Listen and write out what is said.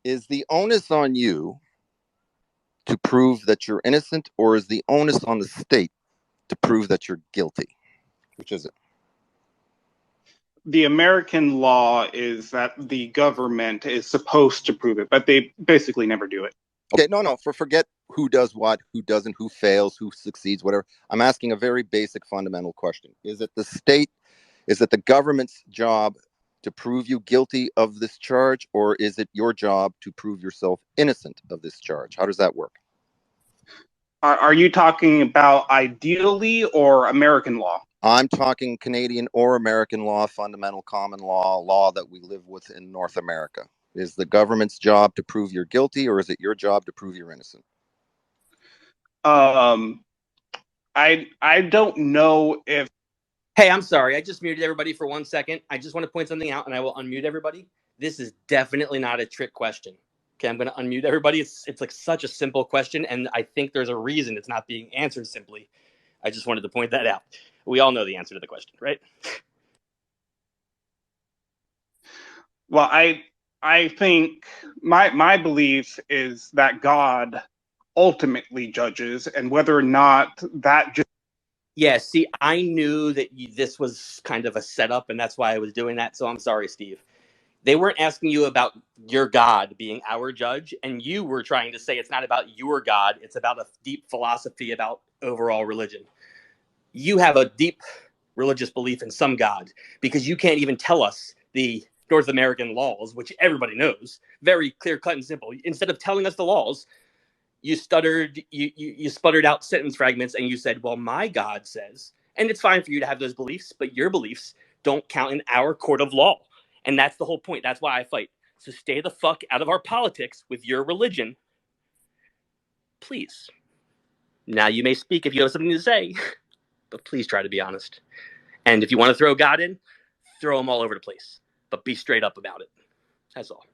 Is the onus on you to prove that you're innocent, or is the onus on the state to prove that you're guilty? Which is it? The American law is that the government is supposed to prove it, but they basically never do it. Okay, no, forget who does what, who doesn't, who fails, who succeeds, whatever. I'm asking a very basic fundamental question. Is it the state, is it the government's job to prove you guilty of this charge, or is it your job to prove yourself innocent of this charge? How does that work? Are you talking about ideally or American law? I'm talking Canadian or American law, fundamental common law, law that we live with in North America. Is the government's job to prove you're guilty, or is it your job to prove you're innocent? Um, I don't know if. Hey, I'm sorry. I just muted everybody for 1 second. I just want to point something out, and I will unmute everybody. This is definitely not a trick question. Okay, I'm going to unmute everybody. It's like such a simple question, and I think there's a reason it's not being answered simply. I just wanted to point that out. We all know the answer to the question, right? Well, I think my belief is that God ultimately judges, and whether or not that just. Yeah, see, I knew that this was kind of a setup, and that's why I was doing that, so I'm sorry, Steve. They weren't asking you about your God being our judge, and you were trying to say it's not about your God, it's about a deep philosophy about overall religion. You have a deep religious belief in some God, because you can't even tell us the North American laws, which everybody knows, very clear, cut, and simple. Instead of telling us the laws, you sputtered out sentence fragments, and you said, well, my God says, and it's fine for you to have those beliefs, but your beliefs don't count in our court of law. And that's the whole point. That's why I fight. So stay the fuck out of our politics with your religion. Please. Now you may speak if you have something to say, but please try to be honest. And if you want to throw God in, throw him all over the place. But be straight up about it. That's all.